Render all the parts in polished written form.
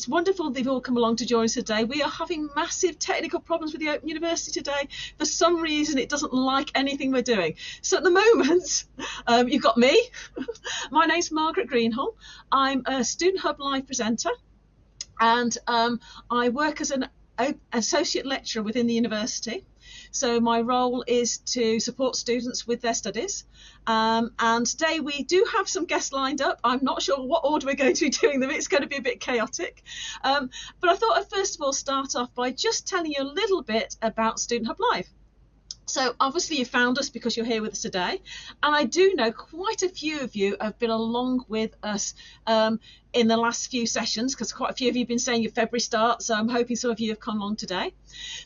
It's wonderful that you've all come along to join us today. We are having massive technical problems with the Open University today. For some reason, it doesn't like anything we're doing. So at the moment, you've got me. My name's Margaret Greenholm. I'm a Student Hub Live presenter, and I work as an associate lecturer within the university. So my role is to support students with their studies. And today we do have some guests lined up. I'm not sure what order we're going to be doing them. It's going to be a bit chaotic. But I thought I'd first of all start off by just telling you a little bit about Student Hub Live. So obviously you found us because you're here with us today, and I do know quite a few of you have been along with us in the last few sessions, because quite a few of you have been saying your February start, so I'm hoping some of you have come along today.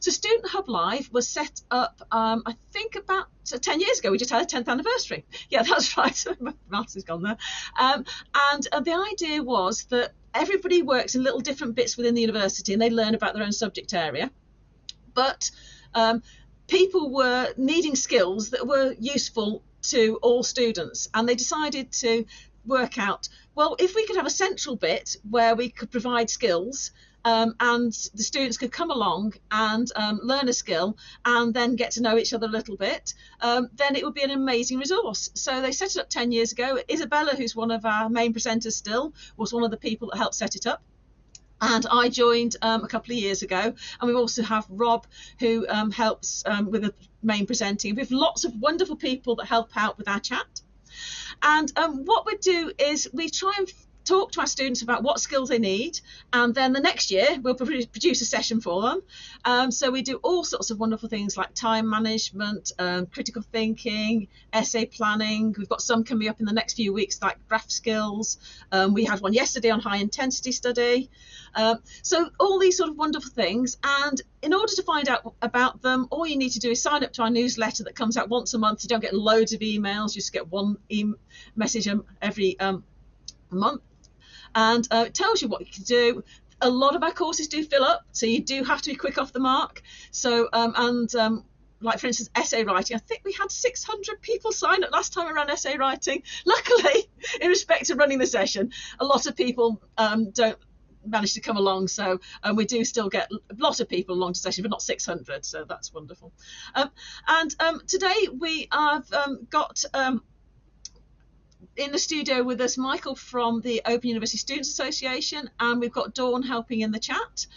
So Student Hub Live was set up I think about 10 years ago. We just had a 10th anniversary. Yeah, that's right. Maths has gone there. And the idea was that everybody works in little different bits within the university and they learn about their own subject area, but people were needing skills that were useful to all students, and they decided to work out, well, if we could have a central bit where we could provide skills and the students could come along and learn a skill and then get to know each other a little bit, then it would be an amazing resource. So they set it up 10 years ago. Isabella, who's one of our main presenters still, was one of the people that helped set it up. And I joined a couple of years ago, and we also have Rob, who helps with the main presenting. We have lots of wonderful people that help out with our chat. And what we do is we try and talk to our students about what skills they need, and then the next year we'll produce a session for them. So we do all sorts of wonderful things like time management, critical thinking, essay planning. We've got some coming up in the next few weeks like graph skills. We had one yesterday on high intensity study. So all these sort of wonderful things, and in order to find out about them, all you need to do is sign up to our newsletter that comes out once a month. You don't get loads of emails, you just get one message every month, and it tells you what you can do. A lot of our courses do fill up, so you do have to be quick off the mark. So like for instance, essay writing, I think we had 600 people sign up last time around essay writing. Luckily, in respect to running the session, a lot of people don't manage to come along, so we do still get a lot of people along to session, but not 600, so that's wonderful. And today we have got in the studio with us Michael from the Open University Students Association, and we've got Dawn helping in the chat.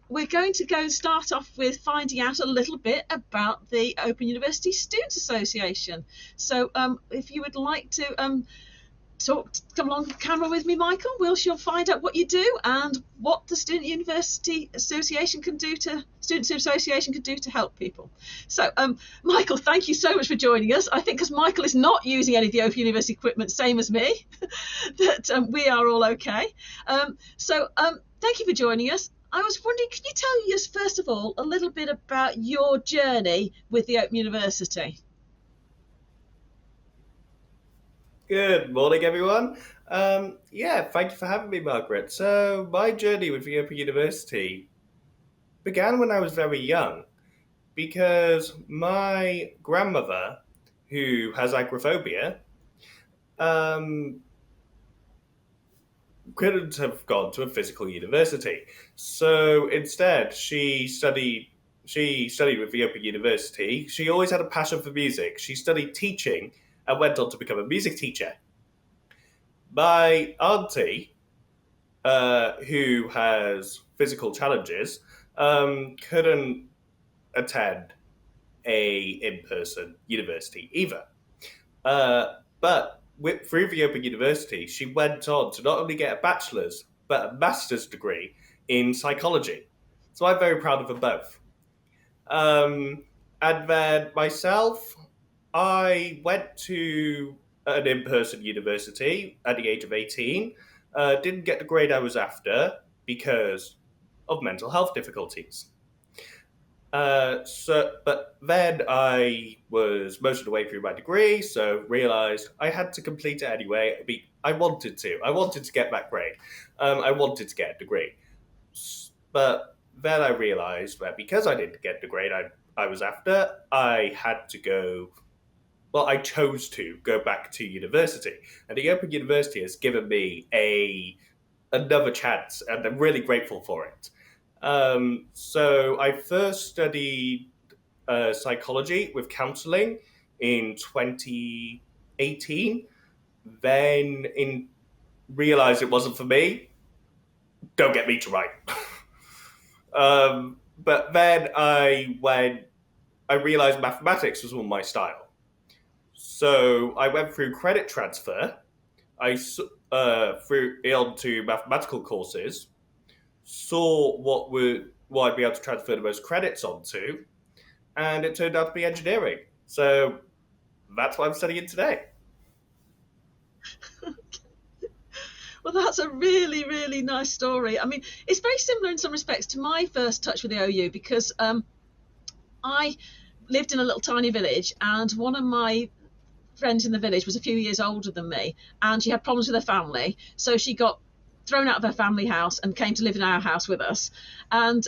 We're going to start off with finding out a little bit about the Open University Students Association. So if you would like to come along camera with me, Michael, she'll find out what you do and what the Students Association can do to help people. So Michael, thank you so much for joining us. I think because Michael is not using any of the Open University equipment, same as me, that we are all okay. Thank you for joining us. I was wondering, can you tell us first of all a little bit about your journey with the Open University? Good morning, everyone. Thank you for having me, Margaret. So my journey with the Open University began when I was very young, because my grandmother, who has agoraphobia, couldn't have gone to a physical university. So instead, she studied with the Open University. She always had a passion for music. She studied teaching and went on to become a music teacher. My auntie, who has physical challenges, couldn't attend a in-person university either. But through the Open University, she went on to not only get a bachelor's, but a master's degree in psychology. So I'm very proud of them both. And then myself, I went to an in-person university at the age of 18. Didn't get the grade I was after because of mental health difficulties. But then I was most of the way through my degree, so realised I had to complete it anyway. I wanted to get that grade. I wanted to get a degree. But then I realised that because I didn't get the grade I was after, I chose to go back to university. And the Open University has given me a another chance, and I'm really grateful for it. So I first studied psychology with counseling in 2018. Then realized it wasn't for me. Don't get me to write. But then I realized mathematics was more my style. So I went through credit transfer. Through onto mathematical courses, saw what I'd be able to transfer the most credits onto, and it turned out to be engineering. So that's what I'm studying today. Well, that's a really, really nice story. I mean, it's very similar in some respects to my first touch with the OU, because I lived in a little tiny village, and one of my friends in the village was a few years older than me, and she had problems with her family, so she got thrown out of her family house and came to live in our house with us. And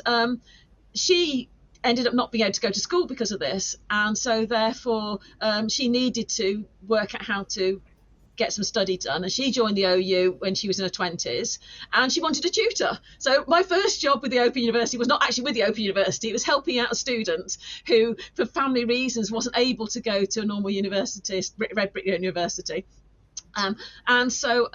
she ended up not being able to go to school because of this, and so therefore she needed to work out how to get some study done, and she joined the OU when she was in her 20s, and she wanted a tutor. So my first job with the Open University was not actually with the Open University, it was helping out a student who for family reasons wasn't able to go to a normal university, Red Brick University. And so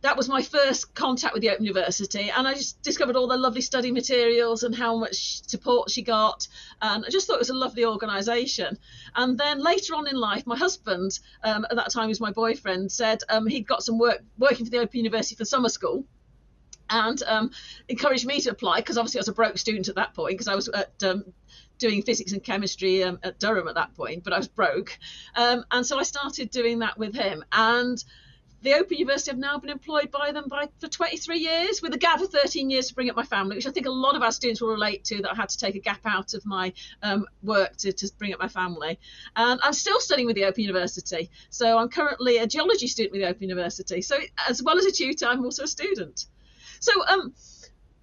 that was my first contact with the Open University, and I just discovered all the lovely study materials and how much support she got, and I just thought it was a lovely organisation. And then later on in life, my husband, at that time was my boyfriend, said he'd got some work working for the Open University for summer school, and encouraged me to apply, because obviously I was a broke student at that point, because I was at doing physics and chemistry at Durham at that point, but I was broke, and so I started doing that with him. And the Open University have now been employed by them for 23 years, with a gap of 13 years to bring up my family, which I think a lot of our students will relate to, that I had to take a gap out of my work to bring up my family. And I'm still studying with the Open University. So I'm currently a geology student with the Open University. So as well as a tutor, I'm also a student. So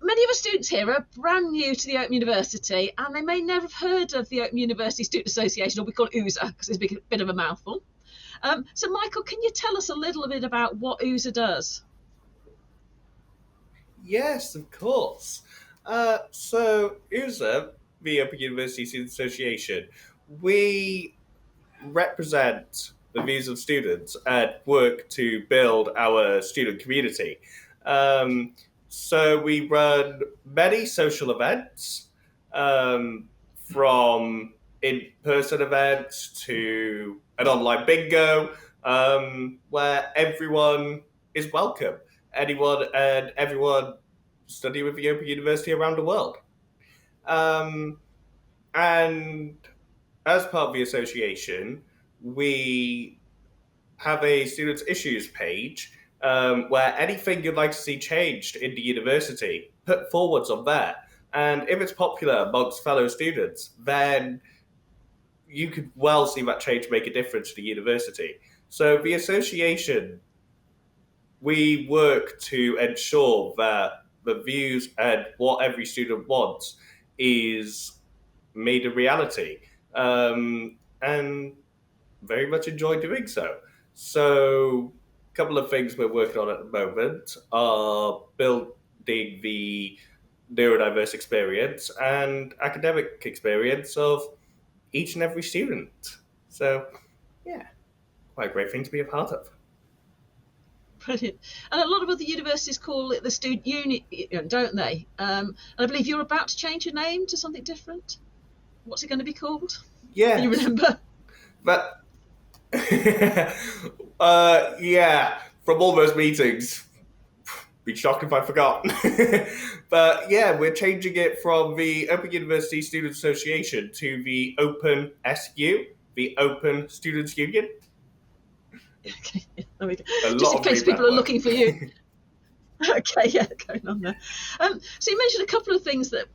many of our students here are brand new to the Open University, and they may never have heard of the Open University Student Association, or we call it OOSA, because it's a bit of a mouthful. So, Michael, can you tell us a little bit about what OOSA does? Yes, of course. So USA, the Open University Student Association, we represent the views of students and work to build our student community. So we run many social events, from in-person events to an online bingo, where everyone is welcome. Anyone and everyone study with the Open University around the world. Um, and as part of the association, we have a students' issues page, where anything you'd like to see changed in the university, put forwards on there. And if it's popular amongst fellow students, then you could well see that change make a difference to the university. So the association, we work to ensure that the views and what every student wants is made a reality, and very much enjoy doing so. So, a couple of things we're working on at the moment are building the neurodiverse experience and academic experience of each and every student. So, yeah, quite a great thing to be a part of. Brilliant. And a lot of other universities call it the student union, don't they? And I believe you're about to change your name to something different. What's it going to be called? Yeah, Can you remember? but yeah, from all those meetings, be shocked if I forgot. But yeah, we're changing it from the Open University Student Association to the Open SU, the Open Students Union. Okay, there we go. A Just lot in of case people are rebrand looking for you. Okay, yeah, going on there. So you mentioned a couple of things that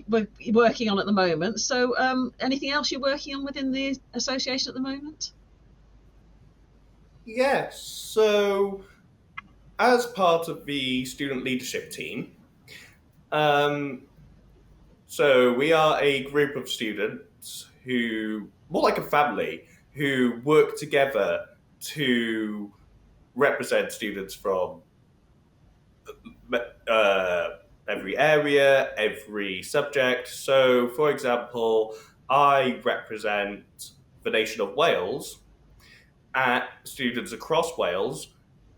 we're working on at the moment. So anything else you're working on within the association at the moment? Yes, so as part of the student leadership team, um, so we are a group of students who, more like a family, who work together to represent students from every area, every subject. So, for example, I represent the nation of Wales at students across Wales,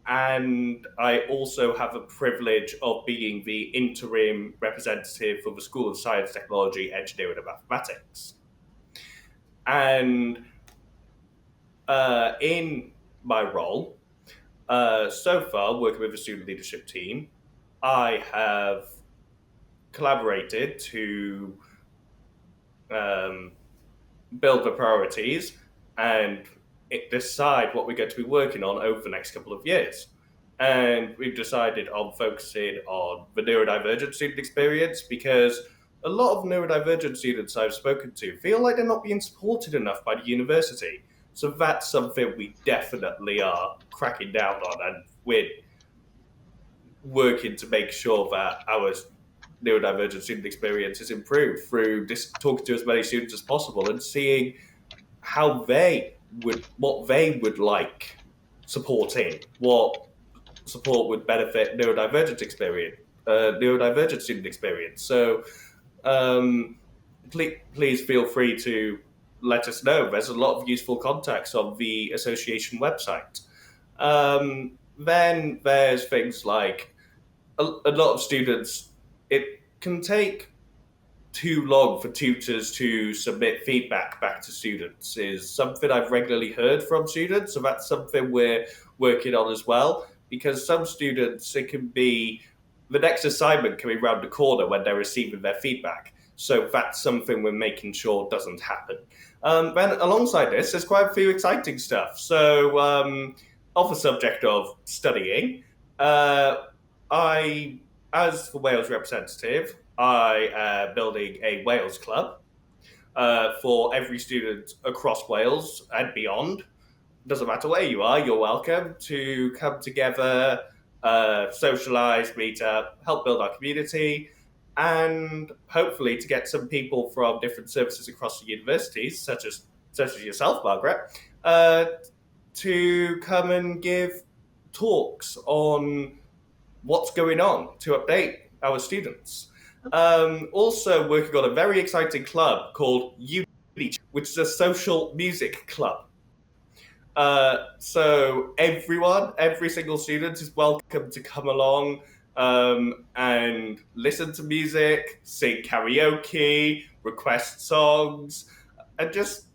and I also have a privilege of being the interim representative for the School of Science, Technology, Engineering, and Mathematics. And in my role, so far, working with the student leadership team, I have collaborated to um, build the priorities and decide what we're going to be working on over the next couple of years. And we've decided on focusing on the neurodivergent student experience because a lot of neurodivergent students I've spoken to feel like they're not being supported enough by the university. So that's something we definitely are cracking down on, and we're working to make sure that our neurodivergent student experience is improved through just talking to as many students as possible and seeing how what they would like supporting, what support would benefit neurodivergent student experience. So please feel free to let us know. There's a lot of useful contacts on the association website. Then there's things like a lot of students, it can take too long for tutors to submit feedback back to students is something I've regularly heard from students. So that's something we're working on as well, because some students, it can be the next assignment can be around the corner when they're receiving their feedback. So that's something we're making sure doesn't happen. Then alongside this, there's quite a few exciting stuff. So off the subject of studying, I, as the Wales representative, I am building a Wales club for every student across Wales and beyond. Doesn't matter where you are, you're welcome to come together, socialise, meet up, help build our community, and hopefully to get some people from different services across the universities, such as yourself, Margaret, to come and give talks on what's going on to update our students. Also working on a very exciting club called Unity, which is a social music club. So every single student is welcome to come along and listen to music, sing karaoke, request songs, and just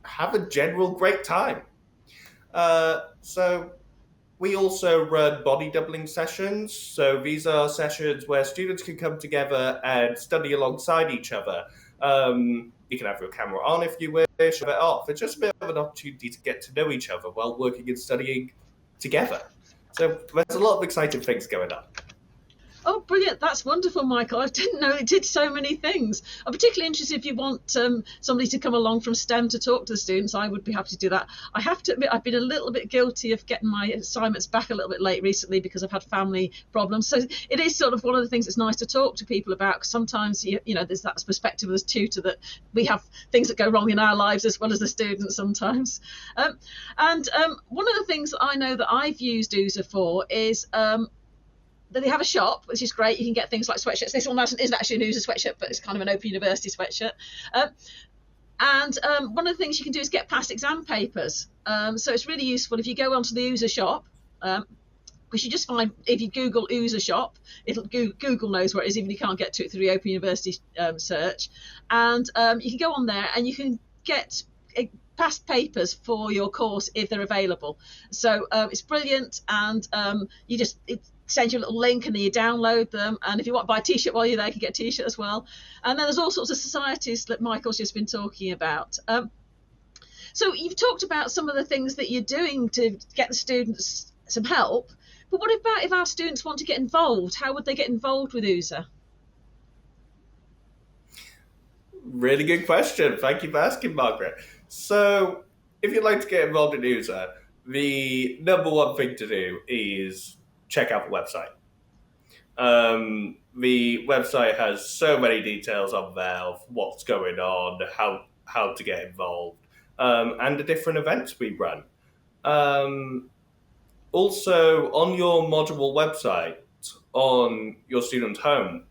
have a general great time. So we also run body doubling sessions. So these are sessions where students can come together and study alongside each other. You can have your camera on if you wish, have it off. It's just a bit of an opportunity to get to know each other while working and studying together. So there's a lot of exciting things going on. Oh, brilliant. That's wonderful, Michael. I didn't know it did so many things. I'm particularly interested if you want somebody to come along from STEM to talk to the students. I would be happy to do that. I have to admit, I've been a little bit guilty of getting my assignments back a little bit late recently because I've had family problems. So it is sort of one of the things that's nice to talk to people about, because sometimes, you know, there's that perspective as tutor that we have things that go wrong in our lives as well as the students sometimes. One of the things that I know that I've used OOSA for is that they have a shop, which is great. You can get things like sweatshirts. This one isn't actually an OOSA sweatshirt, but it's kind of an Open University sweatshirt. One of the things you can do is get past exam papers. So it's really useful if you go onto the OOSA shop, because you just find, if you Google OOSA shop, Google knows where it is, even if you can't get to it through the Open University search. And you can go on there and you can get past papers for your course if they're available. So it's brilliant, and it sends you a little link and then you download them, and if you want to buy a t-shirt while you're there, you can get a t-shirt as well. And then there's all sorts of societies that Michael's just been talking about. So you've talked about some of the things that you're doing to get the students some help, but what about if our students want to get involved? How would they get involved with OOSA? Really good question. Thank you for asking, Margaret. So if you'd like to get involved in OOSA, the number one thing to do is check out the website. The website has so many details on there of what's going on, how to get involved, and the different events we run. Also, on your module website, on your student home,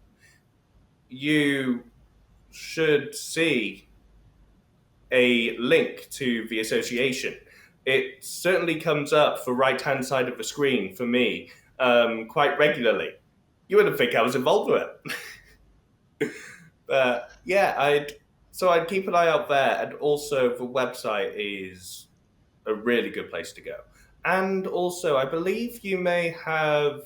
you should see a link to the association. It certainly comes up the right-hand side of the screen for me quite regularly. You wouldn't think I was involved with it. But yeah, I'd keep an eye out there, and also the website is a really good place to go. And also, I believe you may have,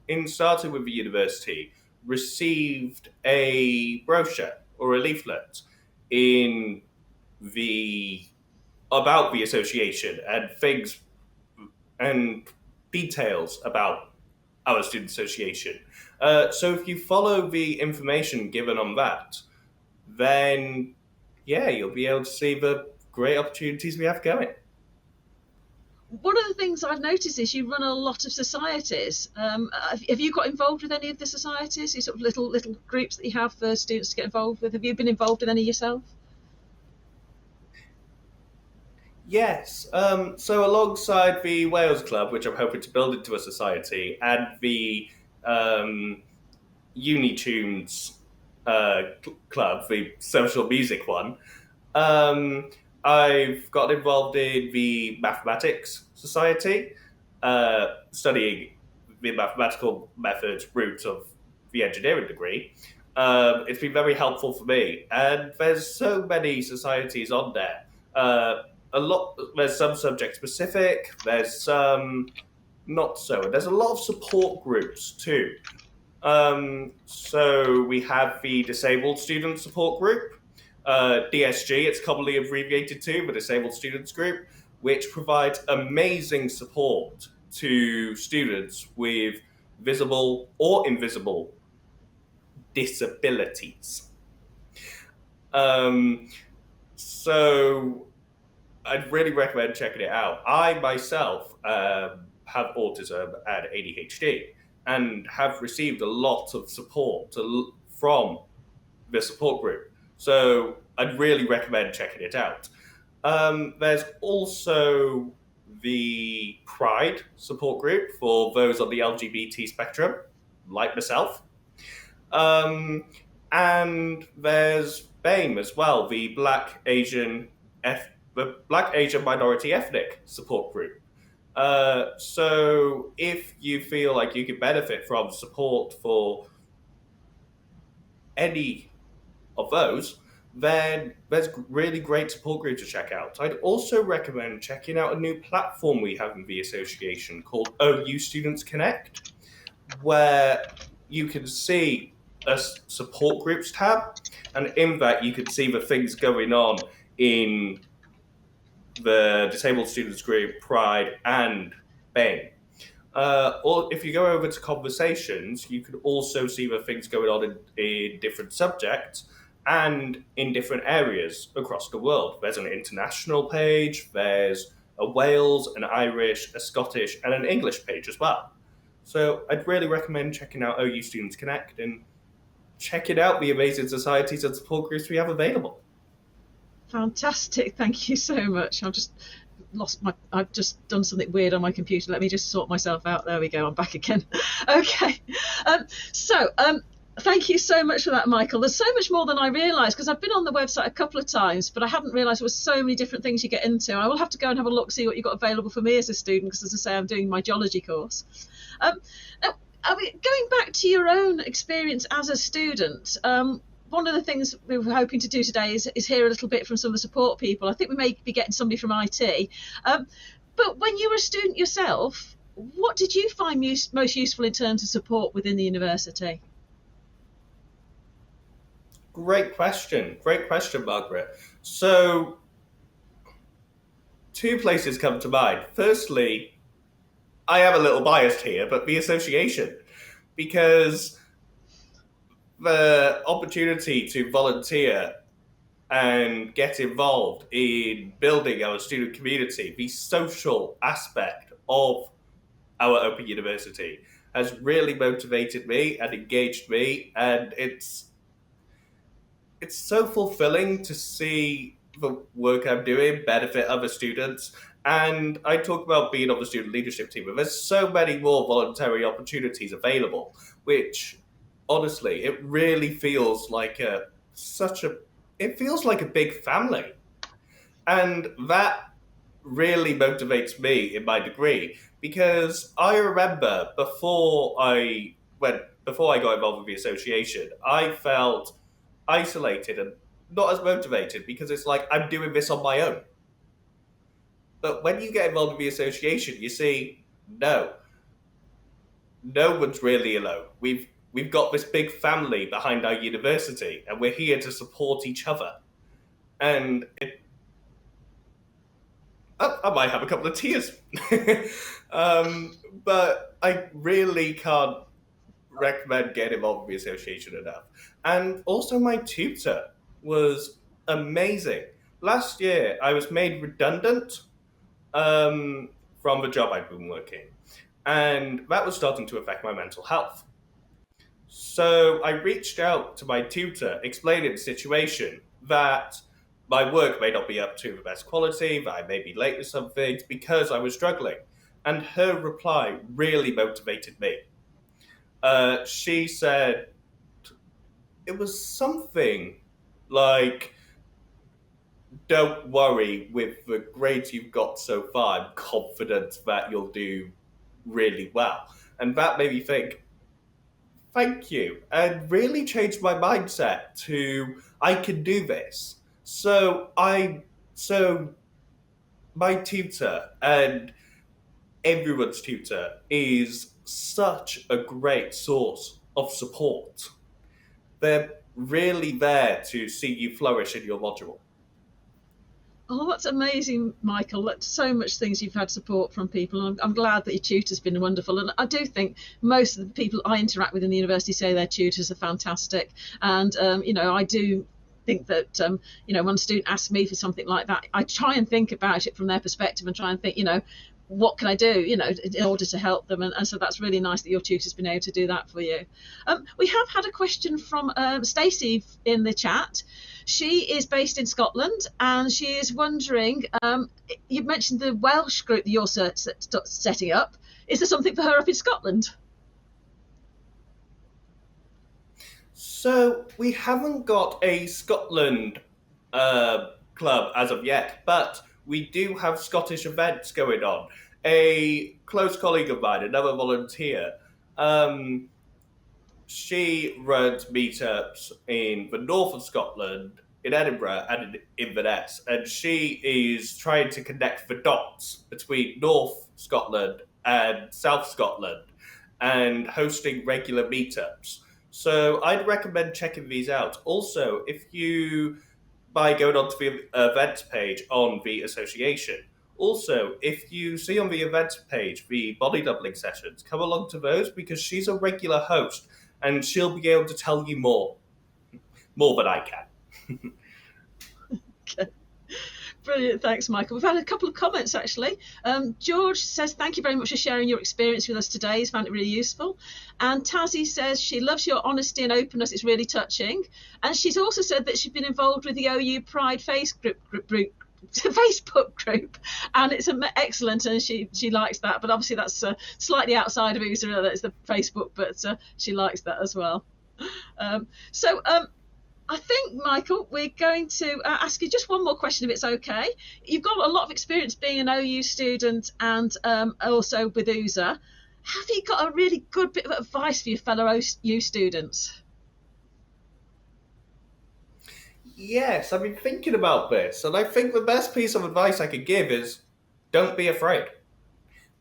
in starting with the university, received a brochure or a leaflet in the about the association and things and details about our student association. So if you follow the information given on that, then yeah, you'll be able to see the great opportunities we have going. One of the things I've noticed is you run a lot of societies. Have you got involved with any of the societies? These sort of little groups that you have for students to get involved with. Have you been involved in any yourself? Yes. So alongside the Wales Club, which I'm hoping to build into a society, and the Unitunes club, the social music one, um, I've got involved in the Mathematics Society, studying the mathematical methods route of the engineering degree. It's been very helpful for me, and there's so many societies on there. A lot. There's some subject specific. There's some not so. And there's a lot of support groups too. So we have the Disabled Student Support Group, DSG, it's commonly abbreviated to, the Disabled Students Group, which provides amazing support to students with visible or invisible disabilities. Um, so I'd really recommend checking it out. I myself have autism and ADHD and have received a lot of support from the support group. So I'd really recommend checking it out. There's also the Pride support group for those on the LGBT spectrum, like myself. Um, and there's BAME as well, the Black Asian Minority Ethnic support group. So if you feel like you could benefit from support for any of those, then there's really great support groups to check out. I'd also recommend checking out a new platform we have in the association called OU Students Connect, where you can see a support groups tab, and in that you can see the things going on in the Disabled Students Group, Pride, and BAME. Or if you go over to conversations, you can also see the things going on in different subjects and in different areas across the world. There's an international page, there's a Wales, an Irish, a Scottish, and an English page as well. So I'd really recommend checking out OU Students Connect and checking out the amazing societies and support groups we have available. Fantastic. Thank you so much. I've just done something weird on my computer. Let me just sort myself out. There we go. I'm back again. Okay. So thank you so much for that, Michael. There's so much more than I realised, because I've been on the website a couple of times, but I hadn't realised there were so many different things you get into. I will have to go and have a look, see what you've got available for me as a student, because as I say, I'm doing my geology course. Now, going back to your own experience as a student, one of the things we were hoping to do today is hear a little bit from some of the support people. I think we may be getting somebody from IT. But when you were a student yourself, what did you find most useful in terms of support within the university? Great question, Margaret. So, two places come to mind. Firstly, I am a little biased here, but the association, because the opportunity to volunteer and get involved in building our student community, the social aspect of our Open University, has really motivated me and engaged me, and it's so fulfilling to see the work I'm doing benefit other students And I talk about being on the student leadership team, but there's so many more voluntary opportunities available, which honestly, it really feels like it feels like a big family. And that really motivates me in my degree because I remember before I got involved with the association, I felt isolated and not as motivated because it's like I'm doing this on my own. But when you get involved with the association, you see, no, no one's really alone. We've got this big family behind our university, and we're here to support each other. And I might have a couple of tears, but I really can't recommend getting involved with the association enough. And also, my tutor was amazing. Last year, I was made redundant from the job I'd been working, and that was starting to affect my mental health. So I reached out to my tutor, explaining the situation that my work may not be up to the best quality, that I may be late with some things because I was struggling. And her reply really motivated me. She said it was something like, don't worry with the grades you've got so far. I'm confident that you'll do really well. And that made me think, thank you, and really changed my mindset to I can do this. So my tutor and everyone's tutor is such a great source of support. They're really there to see you flourish in your module. Oh, that's amazing, Michael. That's so much things you've had support from people. I'm glad that your tutor's been wonderful. And I do think most of the people I interact with in the university say their tutors are fantastic. And, I do think that, when a student asks me for something like that, I try and think about it from their perspective and try and think, what can I do, in order to help them? And so that's really nice that your tutor's been able to do that for you. We have had a question from Stacey in the chat. She is based in Scotland and she is wondering, you mentioned the Welsh group that you're setting up. Is there something for her up in Scotland? So we haven't got a Scotland club as of yet, but we do have Scottish events going on. A close colleague of mine, another volunteer, she runs meetups in the north of Scotland, in Edinburgh, and in Inverness, and she is trying to connect the dots between North Scotland and South Scotland and hosting regular meetups. So I'd recommend checking these out. Also, if you by going onto the events page on the association. Also, if you see on the events page the body doubling sessions, come along to those because she's a regular host and she'll be able to tell you more than I can. Okay. Brilliant, thanks, Michael. We've had a couple of comments actually. George says, thank you very much for sharing your experience with us today. He's found it really useful. And Tazzy says she loves your honesty and openness. It's really touching. And she's also said that she's been involved with the OU Pride Facebook group, and it's excellent, and she likes that. But obviously that's slightly outside of USA. That's the Facebook, but she likes that as well. I think, Michael, we're going to ask you just one more question, if it's okay. You've got a lot of experience being an OU student and also with USA. Have you got a really good bit of advice for your fellow OU students? Yes, I've been thinking about this, and I think the best piece of advice I could give is don't be afraid.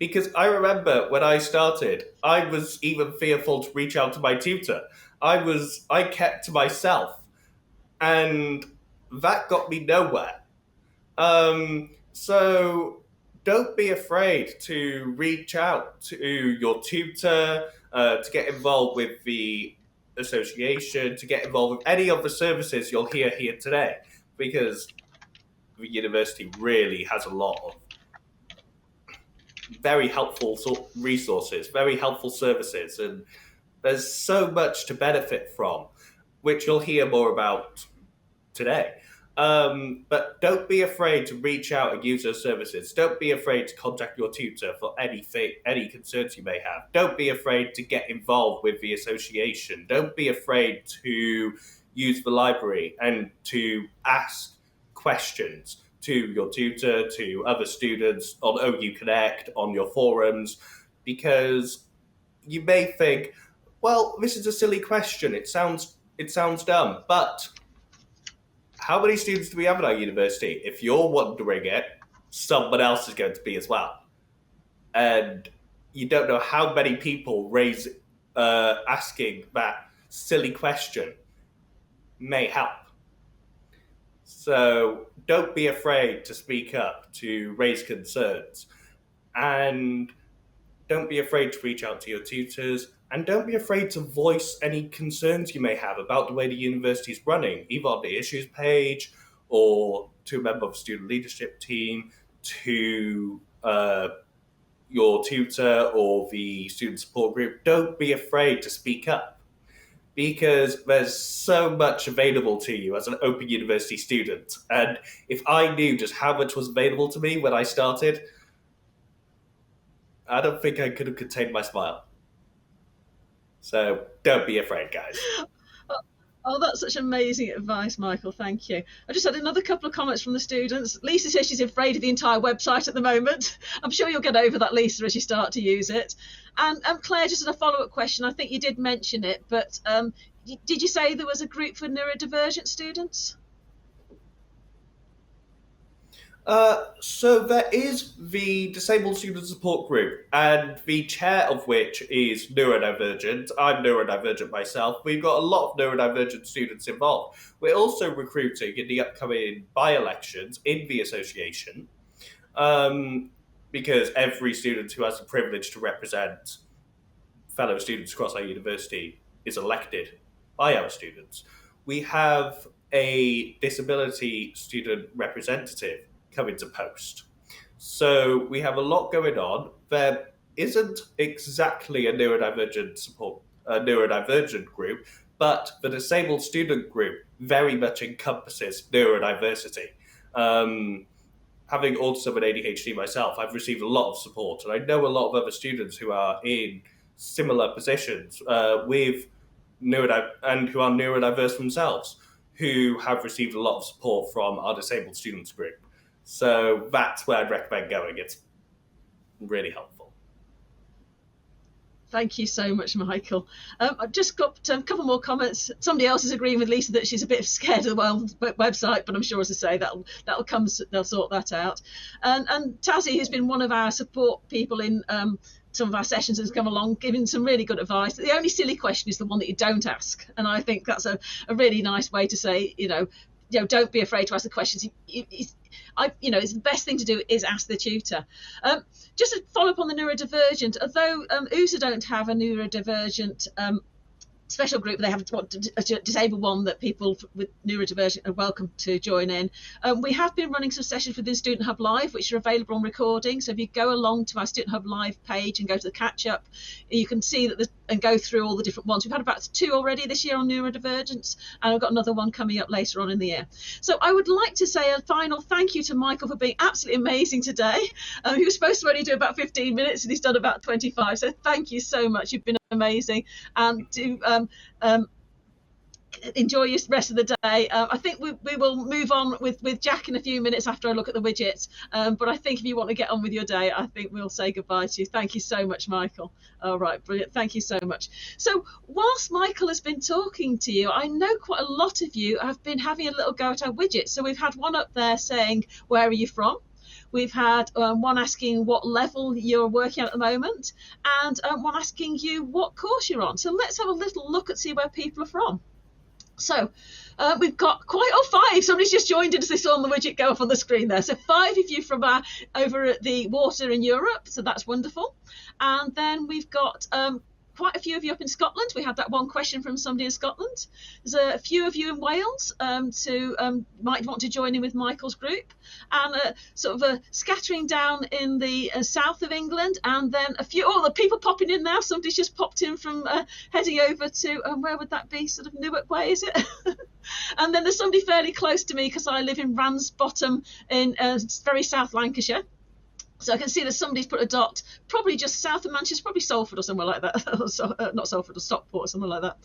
Because I remember when I started, I was even fearful to reach out to my tutor. I kept to myself, and that got me nowhere. So don't be afraid to reach out to your tutor, to get involved with the association, to get involved with any of the services you'll hear here today, because the university really has a lot of very helpful resources, very helpful services, and there's so much to benefit from, which you'll hear more about today. But don't be afraid to reach out and use those services. Don't be afraid to contact your tutor for any concerns you may have. Don't be afraid to get involved with the association. Don't be afraid to use the library and to ask questions to your tutor, to other students on OU Connect, on your forums, because you may think, well, this is a silly question. It sounds dumb, but how many students do we have at our university? If you're wondering it, someone else is going to be as well. And you don't know how many people raise asking that silly question may help. So don't be afraid to speak up, to raise concerns. And don't be afraid to reach out to your tutors. And don't be afraid to voice any concerns you may have about the way the university is running, either on the issues page or to a member of the student leadership team, to your tutor or the student support group. Don't be afraid to speak up, because there's so much available to you as an Open University student. And if I knew just how much was available to me when I started, I don't think I could have contained my smile. So don't be afraid, guys. Oh, that's such amazing advice, Michael. Thank you. I just had another couple of comments from the students. Lisa says she's afraid of the entire website at the moment. I'm sure you'll get over that, Lisa, as you start to use it. And Claire, just as a follow-up question, I think you did mention it, but did you say there was a group for neurodivergent students? So there is the Disabled Student Support Group, and the chair of which is neurodivergent. I'm neurodivergent myself. We've got a lot of neurodivergent students involved. We're also recruiting in the upcoming by-elections in the association, because every student who has the privilege to represent fellow students across our university is elected by our students. We have a disability student representative coming to post. So we have a lot going on. There isn't exactly a neurodivergent group, but the disabled student group very much encompasses neurodiversity. Having autism and ADHD myself, I've received a lot of support, and I know a lot of other students who are in similar positions with and who are neurodiverse themselves, who have received a lot of support from our disabled students group. So that's where I'd recommend going. It's really helpful. Thank you so much, Michael. I've just got a couple more comments. Somebody else is agreeing with Lisa that she's a bit scared of the website, but I'm sure, as I say, that'll come. They'll sort that out. And Tazzy, who's been one of our support people in some of our sessions, has come along giving some really good advice. The only silly question is the one that you don't ask, and I think that's a really nice way to say, don't be afraid to ask the questions. It's the best thing to do is ask the tutor. Just to follow up on the neurodivergent, although USA don't have a neurodivergent special group, they have a disabled one that people with neurodivergent are welcome to join in. We have been running some sessions within Student Hub Live, which are available on recording. So if you go along to our Student Hub Live page and go to the catch up, you can see that and go through all the different ones. We've had about 2 already this year on neurodivergence, and I've got another one coming up later on in the year. So I would like to say a final thank you to Michael for being absolutely amazing today. He was supposed to only do about 15 minutes and he's done about 25. So thank you so much. You've been amazing. And to enjoy your rest of the day. I think we will move on with Jack in a few minutes after I look at the widgets. But I think if you want to get on with your day, I think we'll say goodbye to you. Thank you so much, Michael. All right, brilliant. Thank you so much. So whilst Michael has been talking to you, I know quite a lot of you have been having a little go at our widgets. So we've had one up there saying, where are you from? We've had one asking what level you're working at the moment, and one asking you what course you're on. So let's have a little look and see where people are from. So we've got quite 5. Somebody's just joined in as they saw on the widget go off on the screen there. So 5 of you from over at the water in Europe. So that's wonderful. And then we've got quite a few of you up in Scotland. We had that one question from somebody in Scotland. There's a few of you in Wales might want to join in with Michael's group, and sort of scattering down in the south of England, and then a few, the people popping in now. Somebody's just popped in from heading over to, where would that be, sort of Newark way, is it? And then there's somebody fairly close to me because I live in Ramsbottom in very South Lancashire. So I can see that somebody's put a dot, probably just south of Manchester, probably Salford or somewhere like that. Not Salford, or Stockport or something like that.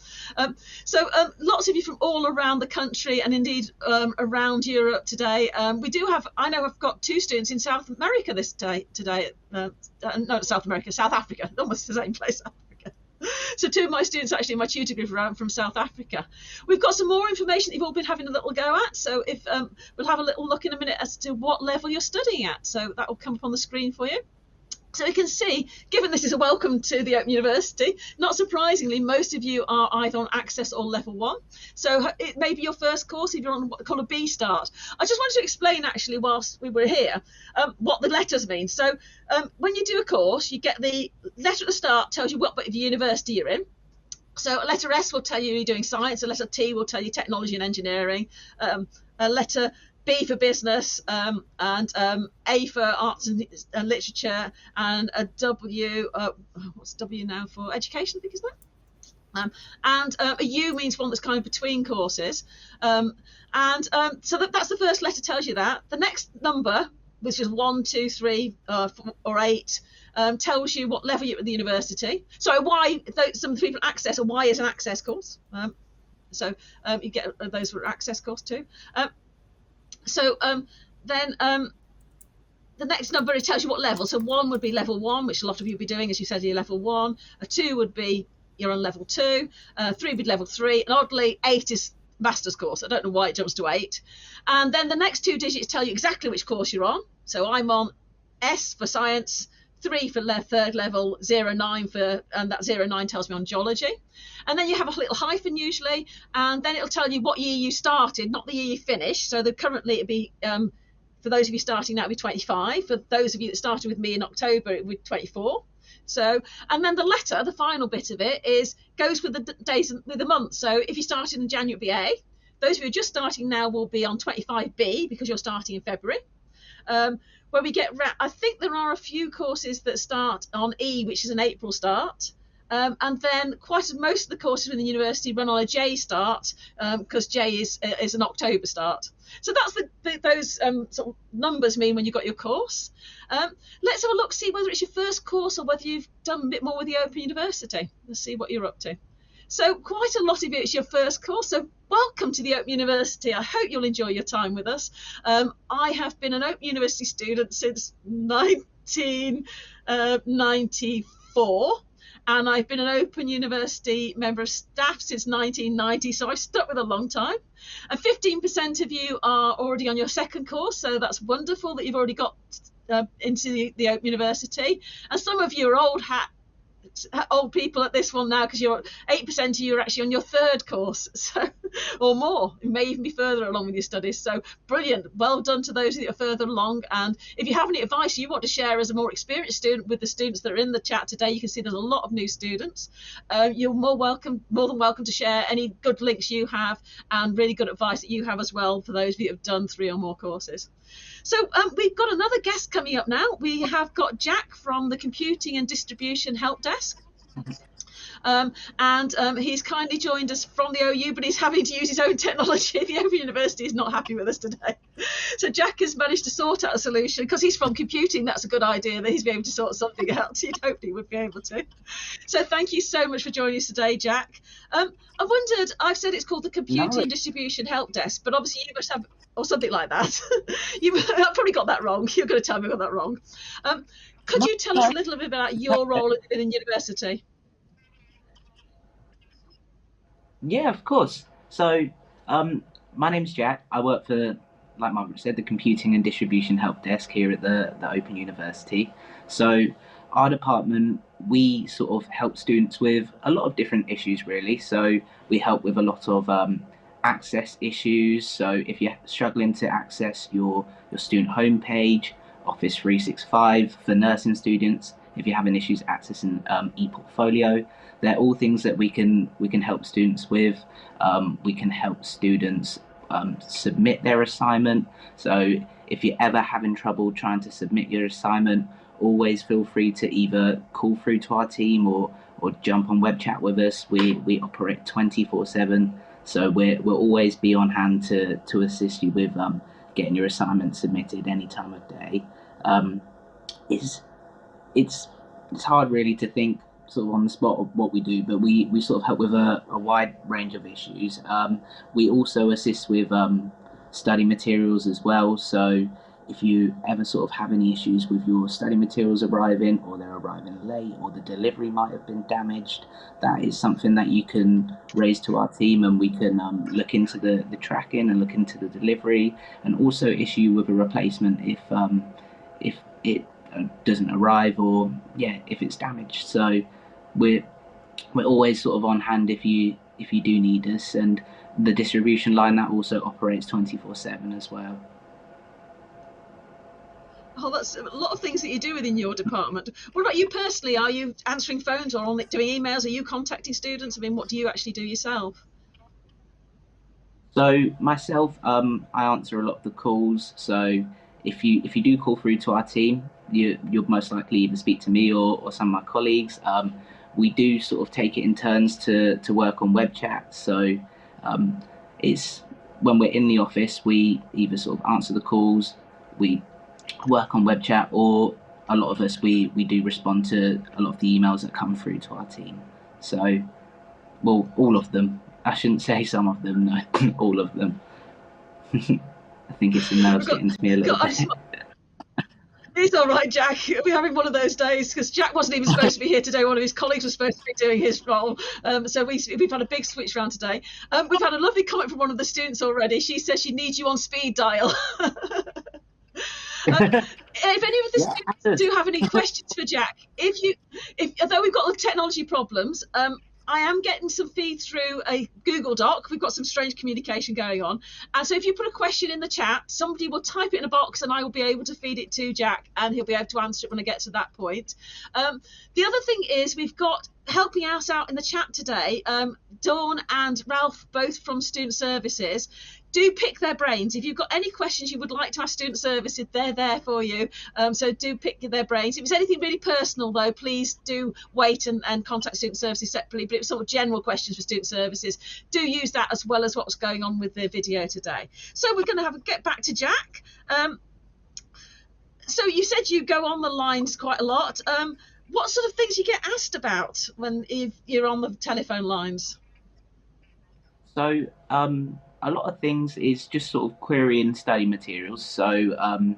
So lots of you from all around the country, and indeed around Europe today. I know I've got 2 students in South America today. No, South America, South Africa, almost the same place. So 2 of my students actually in my tutor group are from South Africa. We've got some more information that you've all been having a little go at. So if we'll have a little look in a minute as to what level you're studying at. So that will come up on the screen for you. So we can see, given this is a welcome to the Open University, not surprisingly, most of you are either on Access or Level 1. So it may be your first course if you're on what they call a B start. I just wanted to explain, actually, whilst we were here, what the letters mean. So when you do a course, you get the letter at the start tells you what bit of university you're in. So a letter S will tell you you're doing science, a letter T will tell you technology and engineering, a letter B for business, and A for arts and literature, and a W, what's W now for education, I think, is that? And a U means one that's kind of between courses. So that's the first letter tells you that. The next number, which is 1, 2, 3, or 8, tells you what level you're at the university. So why, some people access, or why is an access course. So you get those for access course too. Then the next number, it tells you what level. So 1 would be level 1, which a lot of you will be doing, as you said, you're level 1. A 2 would be you're on level 2. 3 would be level 3. And oddly, 8 is master's course. I don't know why it jumps to 8. And then the next 2 digits tell you exactly which course you're on. So I'm on S for science, 3 for third level, 09 for, and that 09 tells me on geology. And then you have a little hyphen usually, and then it'll tell you what year you started, not the year you finished. So currently it'd be, for those of you starting now, it'd be 25. For those of you that started with me in October, it would be 24. So, and then the letter, the final bit of it, goes with the days, with the month. So if you started in January, it'd be A. Those of you who are just starting now will be on 25B because you're starting in February. Where we get, I think there are a few courses that start on E, which is an April start. And then most of the courses within the university run on a J start, because J is an October start. So that's those sort of numbers mean when you've got your course. Let's have a look, see whether it's your first course or whether you've done a bit more with the Open University. Let's see what you're up to. So quite a lot of it's your first course. So welcome to the Open University. I hope you'll enjoy your time with us. I have been an Open University student since 1994. And I've been an Open University member of staff since 1990, so I've stuck with a long time. And 15% of you are already on your second course, so that's wonderful that you've already got into the Open University. And some of you are old people at this one now, because 8% of you are actually on your third course, so, or more. You may even be further along with your studies. So brilliant, well done to those that are further along. And if you have any advice you want to share as a more experienced student with the students that are in the chat today, you can see there's a lot of new students. You're more than welcome to share any good links you have and really good advice that you have as well for those of you that have done 3 or more courses. So we've got another guest coming up now. We have got Jack from the Computing and Distribution Help Desk. He's kindly joined us from the OU, but he's having to use his own technology. The Open University is not happy with us today. So Jack has managed to sort out a solution, because he's from computing. That's a good idea that he's been able to sort something out. He'd hoped he would be able to. So thank you so much for joining us today, Jack. I wondered, I've said it's called the Computing and Distribution Help Desk, but obviously you must have, or something like that. I've probably got that wrong. You're going to tell me I got that wrong. Could you tell us a little bit about your role in university? Yeah, of course. So, my name's Jack. I work for, like Margaret said, the Computing and Distribution Help Desk here at the Open University. So, our department, we sort of help students with a lot of different issues, really. So, we help with a lot of access issues. So, if you're struggling to access your student homepage, Office 365 for nursing students, if you're having issues accessing ePortfolio. They're all things that we can help students with. We can help students submit their assignment. So if you're ever having trouble trying to submit your assignment, always feel free to either call through to our team or jump on web chat with us. We operate 24/7, so we'll always be on hand to assist you with getting your assignment submitted any time of day. It's hard really to think sort of on the spot of what we do, but we sort of help with a wide range of issues. We also assist with study materials as well. So if you ever sort of have any issues with your study materials arriving, or they're arriving late, or the delivery might have been damaged, that is something that you can raise to our team, and we can look into the tracking and look into the delivery, and also issue with a replacement if it doesn't arrive, or if it's damaged. So we're always sort of on hand if you do need us, and the distribution line that also operates 24/7 as well. Oh, that's a lot of things that you do within your department. What about you personally? Are you answering phones or doing emails? Are you contacting students? I mean, what do you actually do yourself? So myself, I answer a lot of the calls. So if you do call through to our team, you'll most likely either speak to me or some of my colleagues. We do sort of take it in turns to work on web chat. So it's when we're in the office, we either sort of answer the calls, we work on web chat, or a lot of us we do respond to a lot of the emails that come through to our team. So, well, all of them. I shouldn't say some of them, no, all of them. I think it's the nerves getting to me a little bit. It's all right, Jack. We're having one of those days because Jack wasn't even supposed to be here today. One of his colleagues was supposed to be doing his role. So we've had a big switch round today. We've had a lovely comment from one of the students already. She says she needs you on speed dial. If any of the students do have any questions for Jack, although we've got the technology problems, I am getting some feed through a Google Doc. We've got some strange communication going on. And so if you put a question in the chat, somebody will type it in a box and I will be able to feed it to Jack and he'll be able to answer it when I get to that point. The other thing is we've got helping us out in the chat today, Dawn and Ralph, both from Student Services. Do pick their brains. If you've got any questions you would like to ask Student Services, they're there for you. So do pick their brains. If it's anything really personal, though, please do wait and contact Student Services separately. But if it's sort of general questions for Student Services, do use that as well as what's going on with the video today. So we're going to get back to Jack. So you said you go on the lines quite a lot. What sort of things you get asked about if you're on the telephone lines? So a lot of things is just sort of querying study materials. So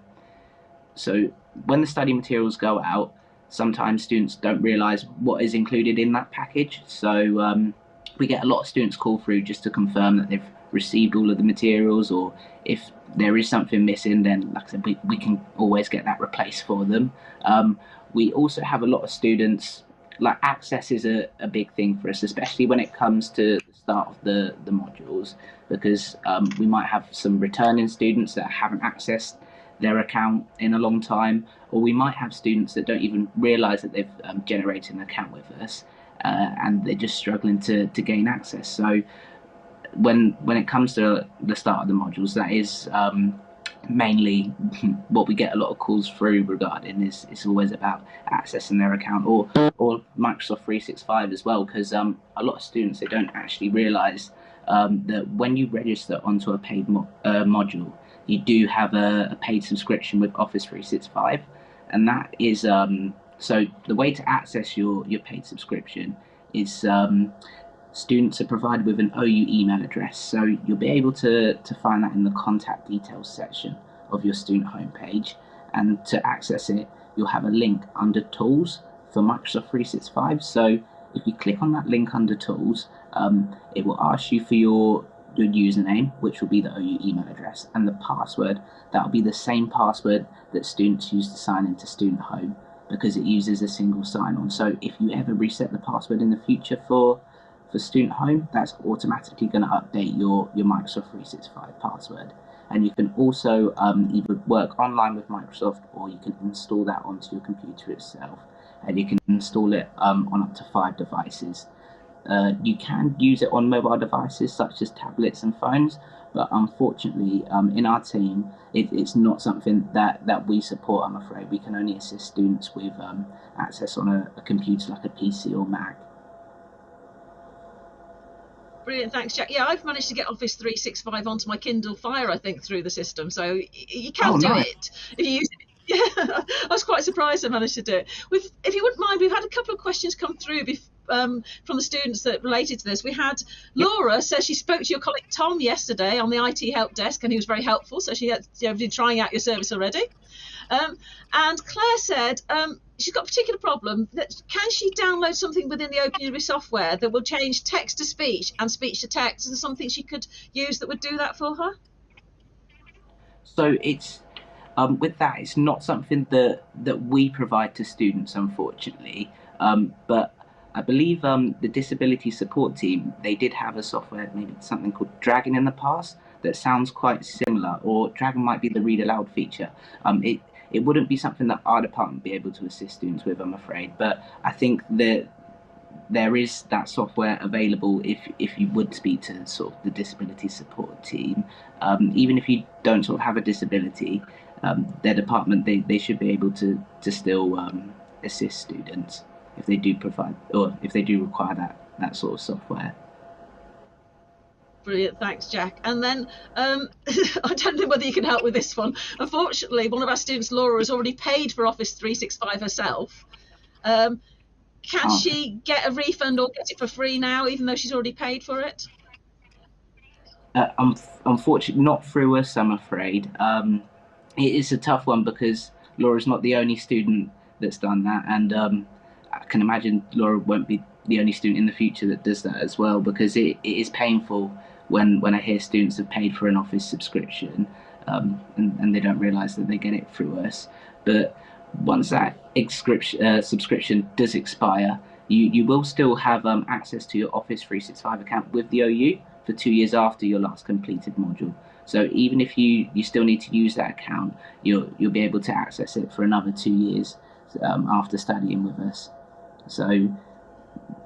so when the study materials go out, sometimes students don't realise what is included in that package. So we get a lot of students call through just to confirm that they've received all of the materials, or if there is something missing, then like I said, we can always get that replaced for them. We also have a lot of students, like access is a big thing for us, especially when it comes to the start of the modules, because we might have some returning students that haven't accessed their account in a long time, or we might have students that don't even realise that they've generated an account with us, and they're just struggling to gain access. So when it comes to the start of the modules, that is mainly what we get a lot of calls through regarding. It's always about accessing their account, or Microsoft 365 as well, because a lot of students, they don't actually realise that when you register onto a paid module, you do have a paid subscription with Office 365, and that is so the way to access your paid subscription is students are provided with an OU email address. So you'll be able to find that in the contact details section of your student homepage, and to access it, you'll have a link under Tools for Microsoft 365. So if you click on that link under Tools, it will ask you for your username, which will be the OU email address, and the password. That will be the same password that students use to sign into Student Home, because it uses a single sign-on. So if you ever reset the password in the future for Student Home, that's automatically going to update your Microsoft 365 password. And you can also either work online with Microsoft, or you can install that onto your computer itself. and you can install it on up to 5 devices. You can use it on mobile devices such as tablets and phones, but unfortunately, in our team, it's not something that we support, I'm afraid. We can only assist students with access on a computer like a PC or Mac. Brilliant, thanks, Jack. Yeah, I've managed to get Office 365 onto my Kindle Fire, I think, through the system. So you can do nice. it if you use it. Yeah, I was quite surprised I managed to do it. If you wouldn't mind, we've had a couple of questions come through from the students that related to this. We had Laura says she spoke to your colleague Tom yesterday on the IT help desk, and he was very helpful. So she had been trying out your service already. And Claire said she's got a particular problem. Can she download something within the Open University software that will change text to speech and speech to text? Is there something she could use that would do that for her? So it's with that, it's not something that we provide to students, unfortunately. But I believe the disability support team, they did have a software, maybe something called Dragon in the past, that sounds quite similar, or Dragon might be the read aloud feature. It wouldn't be something that our department would be able to assist students with, I'm afraid. But I think that there is that software available if you would speak to sort of the disability support team. Even if you don't sort of have a disability, their department, they should be able to still assist students if they do provide, or if they do require that sort of software. Brilliant, thanks, Jack. And then I don't know whether you can help with this one. Unfortunately, one of our students, Laura, has already paid for Office 365 herself. Can she get a refund or get it for free now, even though she's already paid for it? Unfortunately, not through us, I'm afraid. It is a tough one because Laura's not the only student that's done that, and I can imagine Laura won't be the only student in the future that does that as well, because it is painful when I hear students have paid for an Office subscription and they don't realise that they get it through us. But once that subscription does expire, you will still have access to your Office 365 account with the OU for 2 years after your last completed module. So even if you still need to use that account, you'll be able to access it for another 2 years after studying with us. So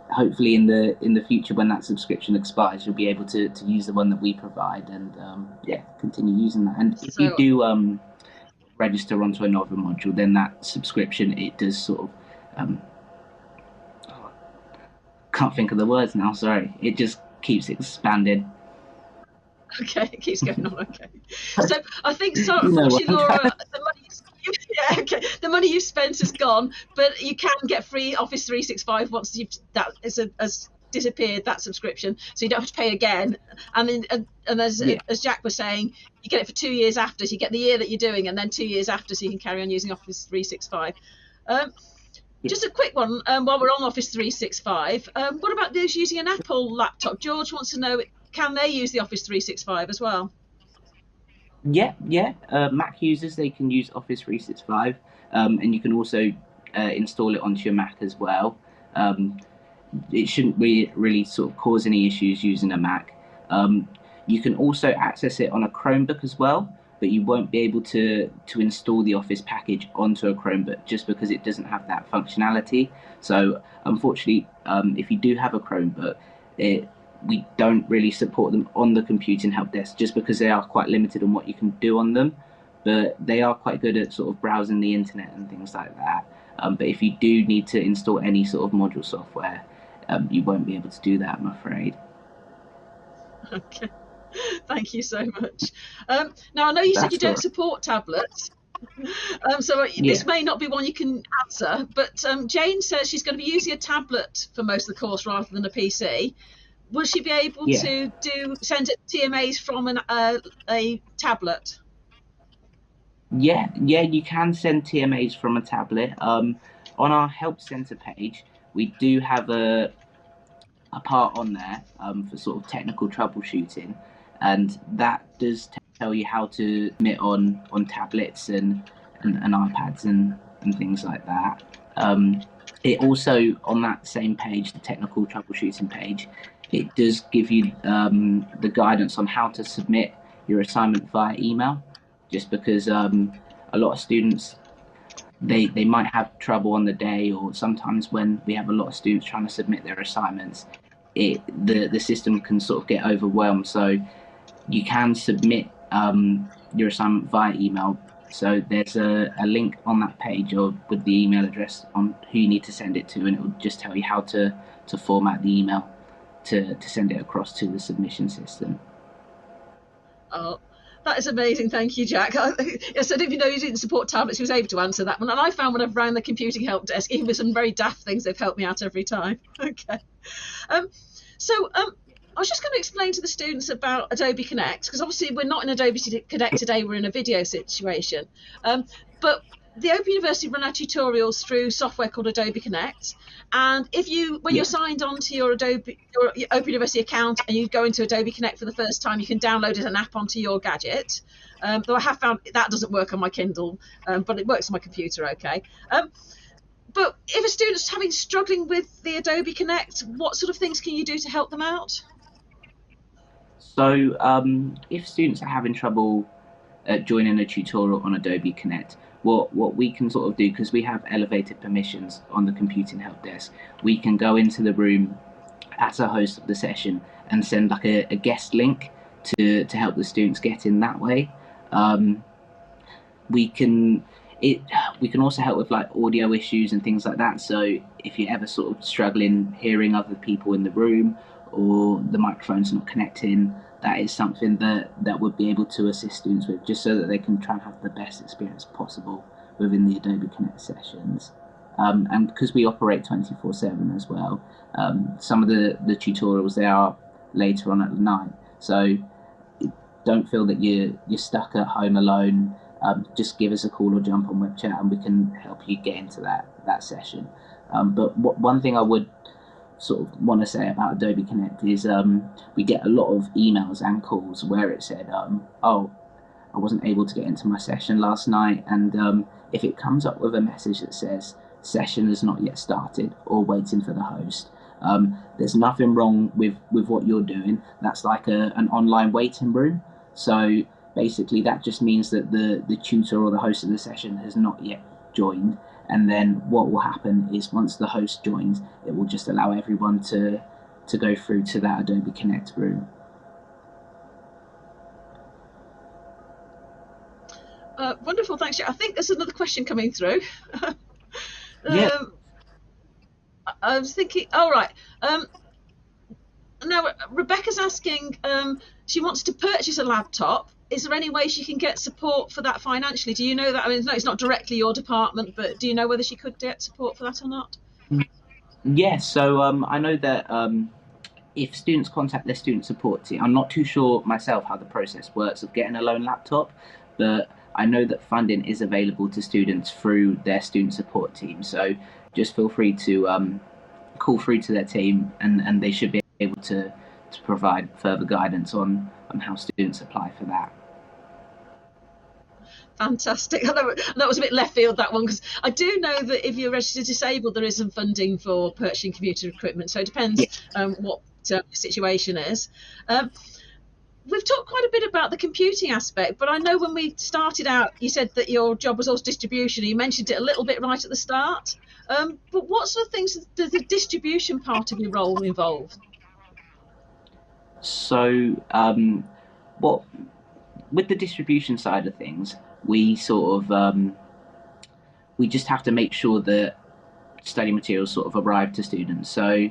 hopefully in the future, when that subscription expires, you'll be able to use the one that we provide and continue using that. And if you do register onto another module, then that subscription, it does sort of can't think of the words now, sorry, it just keeps expanding. Okay, it keeps going on. Okay, so I think so. Unfortunately, Laura, the money you've spent is gone, but you can get free Office 365 once has disappeared, that subscription, so you don't have to pay again. And then, as Jack was saying, you get it for 2 years after, so you get the year that you're doing, and then 2 years after, so you can carry on using Office 365. Just a quick one while we're on Office 365. What about those using an Apple laptop? George wants to know, can they use the Office 365 as well? Yeah. Mac users, they can use Office 365, and you can also install it onto your Mac as well. It shouldn't really sort of cause any issues using a Mac. You can also access it on a Chromebook as well, but you won't be able to install the Office package onto a Chromebook just because it doesn't have that functionality. So unfortunately, if you do have a Chromebook, we don't really support them on the computing help desk just because they are quite limited on what you can do on them, but they are quite good at sort of browsing the internet and things like that. But if you do need to install any sort of module software, you won't be able to do that, I'm afraid. Okay, thank you so much. Now I know you said you don't support tablets, so this may not be one you can answer, but Jane says she's going to be using a tablet for most of the course rather than a PC. Will she be able to send TMAs from a tablet? Yeah, you can send TMAs from a tablet. On our help center page, we do have a part on there for sort of technical troubleshooting, and that does tell you how to submit on tablets and iPads and things like that. It also, on that same page, the technical troubleshooting page, it does give you the guidance on how to submit your assignment via email, just because a lot of students they might have trouble on the day, or sometimes when we have a lot of students trying to submit their assignments, the system can sort of get overwhelmed. So you can submit your assignment via email. So there's a link on that page or with the email address on who you need to send it to, and it will just tell you how to format the email to send it across to the submission system. Oh, that is amazing. Thank you, Jack. Yes, I didn't even know you didn't support tablets. He was able to answer that one. And I found when I've rang the computing help desk, even with some very daft things, they've helped me out every time. Okay. So I was just going to explain to the students about Adobe Connect, because obviously we're not in Adobe Connect today, we're in a video situation. But the Open University run our tutorials through software called Adobe Connect. And if you, when you're signed on to your Open University account and you go into Adobe Connect for the first time, you can download an app onto your gadget. Though I have found that doesn't work on my Kindle, but it works on my computer okay. But if a student's struggling with the Adobe Connect, what sort of things can you do to help them out? So if students are having trouble joining a tutorial on Adobe Connect, what we can sort of do, because we have elevated permissions on the computing help desk, we can go into the room as a host of the session and send like a guest link to help the students get in that way. We can also help with like audio issues and things like that. So if you're ever sort of struggling hearing other people in the room, or the microphone's not connecting, that is something that would be able to assist students with, just so that they can try and have the best experience possible within the Adobe Connect sessions. And because we operate 24/7 as well, some of the tutorials, they are later on at night. So don't feel that you're stuck at home alone. Just give us a call or jump on web chat and we can help you get into that session. But one thing I would sort of want to say about Adobe Connect is we get a lot of emails and calls where it said, oh, I wasn't able to get into my session last night, and if it comes up with a message that says session has not yet started or waiting for the host, there's nothing wrong with what you're doing. That's like an online waiting room. So basically that just means that the tutor or the host of the session has not yet joined. And then what will happen is once the host joins, it will just allow everyone to go through to that Adobe Connect room. Wonderful, thanks. I think there's another question coming through. Yeah. I was thinking, all right. Now, Rebecca's asking, she wants to purchase a laptop. Is there any way she can get support for that financially? Do you know that? I mean, no, it's not directly your department, but do you know whether she could get support for that or not? Yes, so I know that if students contact their student support team, I'm not too sure myself how the process works of getting a loan laptop, but I know that funding is available to students through their student support team. So just feel free to call through to their team, and they should be able to provide further guidance on how students apply for that. Fantastic. That was a bit left field, that one, because I do know that if you're registered disabled, there is some funding for purchasing computer equipment. So it depends what the situation is. We've talked quite a bit about the computing aspect, but I know when we started out, you said that your job was also distribution. You mentioned it a little bit right at the start. But what sort of things does the distribution part of your role involve? So with the distribution side of things, we sort of we just have to make sure that study materials sort of arrive to students. So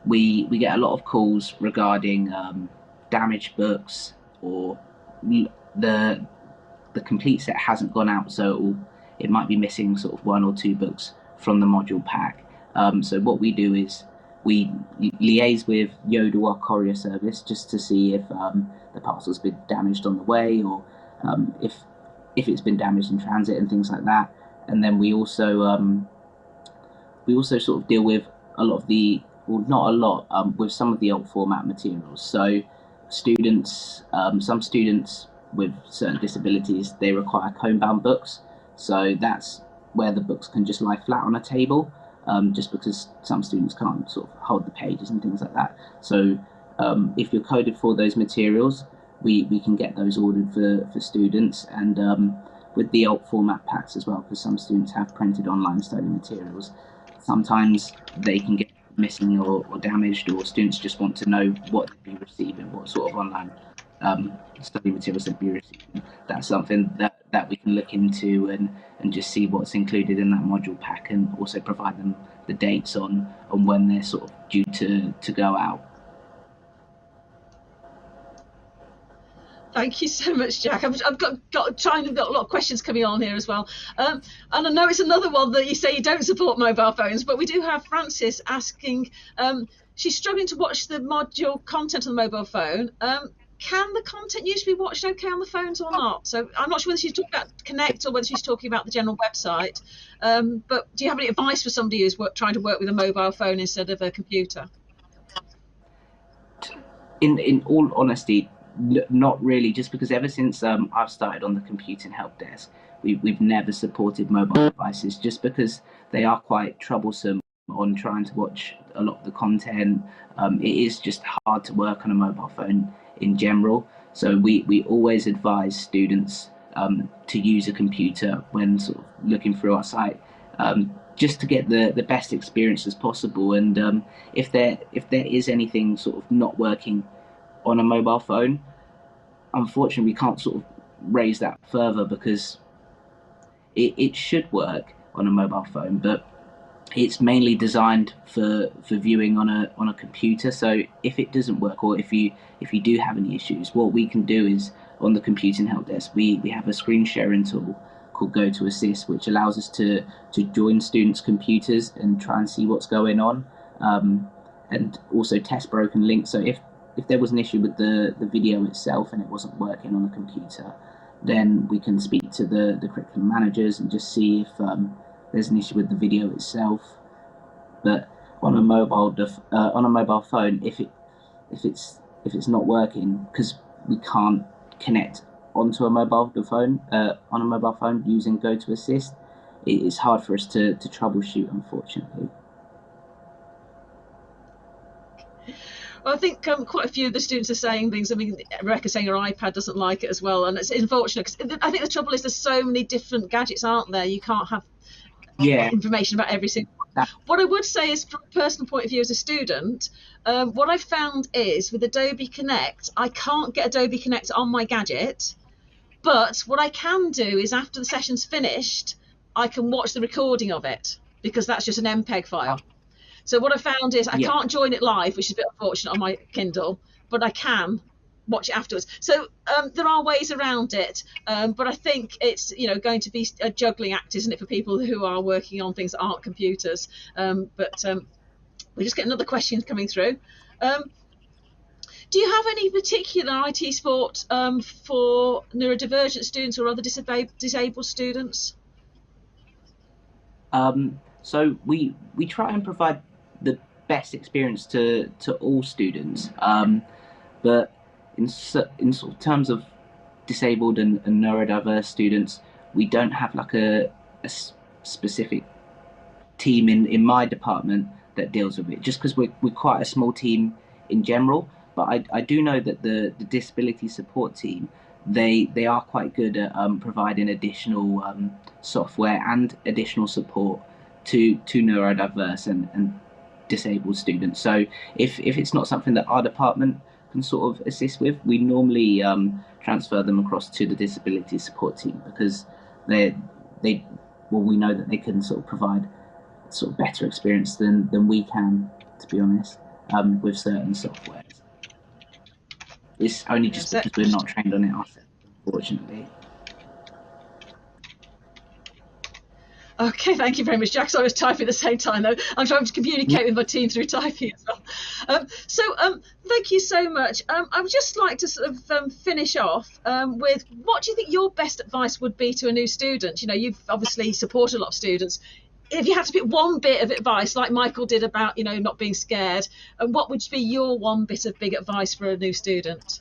we get a lot of calls regarding damaged books, or the complete set hasn't gone out, so it might be missing sort of 1 or 2 books from the module pack. So what we do is we liaise with Yodel, our courier service, just to see if the parcel's been damaged on the way, or if it's been damaged in transit and things like that. And then we also sort of deal with a lot of the, well, not a lot, with some of the old format materials. So students, some students with certain disabilities, they require cone-bound books. So that's where the books can just lie flat on a table, just because some students can't sort of hold the pages and things like that. So if you're coded for those materials, we can get those ordered for students, and with the alt format packs as well, because some students have printed online study materials. Sometimes they can get missing or damaged, or students just want to know what they'd be receiving, what sort of online study materials they'd be receiving. That's something that we can look into and just see what's included in that module pack, and also provide them the dates on when they're sort of due to go out. Thank you so much, Jack. I've got a lot of questions coming on here as well. And I know it's another one that you say you don't support mobile phones, but we do have Frances asking, she's struggling to watch the module content on the mobile phone. Can the content usually be watched okay on the phones or not? So I'm not sure whether she's talking about Connect or whether she's talking about the general website. But do you have any advice for somebody who's trying to work with a mobile phone instead of a computer? In all honesty, not really, just because ever since I've started on the computing help desk, we've never supported mobile devices, just because they are quite troublesome on trying to watch a lot of the content. It is just hard to work on a mobile phone in general, so we always advise students to use a computer when sort of looking through our site, just to get the best experience as possible. And if there is anything sort of not working on a mobile phone, unfortunately we can't sort of raise that further, because it should work on a mobile phone, but it's mainly designed for viewing on a computer. So if it doesn't work, or if you do have any issues, what we can do is, on the computing help desk, we have a screen sharing tool called Go to Assist, which allows us to join students' computers and try and see what's going on, and also test broken links. So if there was an issue with the video itself and it wasn't working on a computer, then we can speak to the curriculum managers and just see if there's an issue with the video itself. But on a mobile phone, if it's not working, because we can't connect onto a mobile phone using Go to Assist, it's hard for us to troubleshoot, unfortunately. Well, I think quite a few of the students are saying things. I mean, Rebecca's saying her iPad doesn't like it as well, and it's unfortunate, because I think the trouble is there's so many different gadgets, aren't there? You can't have information about every single one. What I would say is, from a personal point of view as a student, what I've found is with Adobe Connect, I can't get Adobe Connect on my gadget, but what I can do is, after the session's finished, I can watch the recording of it, because that's just an MPEG file. So what I found is I can't join it live, which is a bit unfortunate on my Kindle, but I can watch it afterwards. So there are ways around it, but I think it's going to be a juggling act, isn't it, for people who are working on things that aren't computers. But we just get another question coming through. Do you have any particular IT support for neurodivergent students or other disabled students? So we try and provide the best experience to all students, but in sort of terms of disabled and neurodiverse students, we don't have like a specific team in my department that deals with it, just because we're quite a small team in general. But I do know that the disability support team, they are quite good at providing additional software and additional support to neurodiverse and disabled students. So if it's not something that our department can sort of assist with, we normally transfer them across to the disability support team, because we know that they can sort of provide sort of better experience than we can, to be honest, with certain softwares. It's only just because we're not trained on it ourselves, unfortunately. Okay, thank you very much, Jack. So I was typing at the same time, though. I'm trying to communicate with my team through typing as well. Thank you so much. I would just like to sort of finish off with, what do you think your best advice would be to a new student? You've obviously supported a lot of students. If you had to pick one bit of advice, like Michael did about, not being scared, what would be your one bit of big advice for a new student?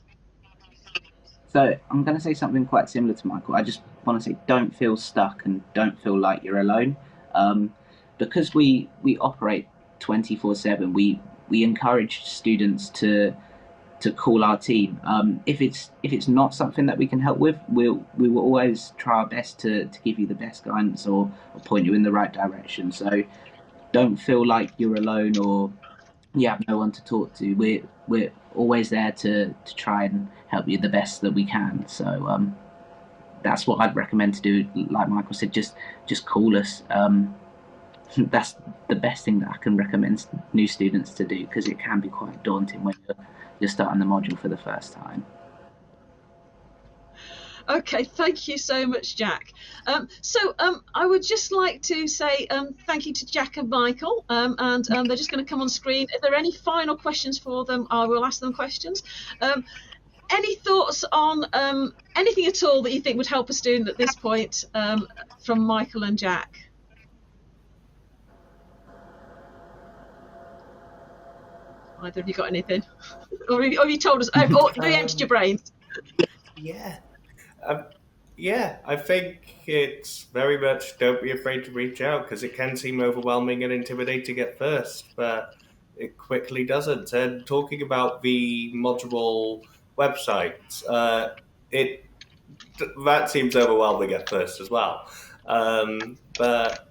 So I'm going to say something quite similar to Michael. I just want to say, don't feel stuck and don't feel like you're alone. Because we operate 24/7, we encourage students to to call our team. If it's not something that we can help with, we will always try our best to give you the best guidance or point you in the right direction. So don't feel like you're alone or you have no one to talk to. We're always there to try and help you the best that we can. So that's what I'd recommend to do. Like Michael said, just call us. That's the best thing that I can recommend new students to do, because it can be quite daunting when you're starting the module for the first time. Okay, thank you so much, Jack. I would just like to say thank you to Jack and Michael, and they're just going to come on screen. If there are any final questions for them, I will ask them questions. Any thoughts on anything at all that you think would help a student at this point from Michael and Jack? Either of you got anything? Or have you told us? Have you emptied your brains? Yeah. I think it's very much don't be afraid to reach out, because it can seem overwhelming and intimidating at first, but it quickly doesn't. And talking about the module website, that seems overwhelming at first as well, but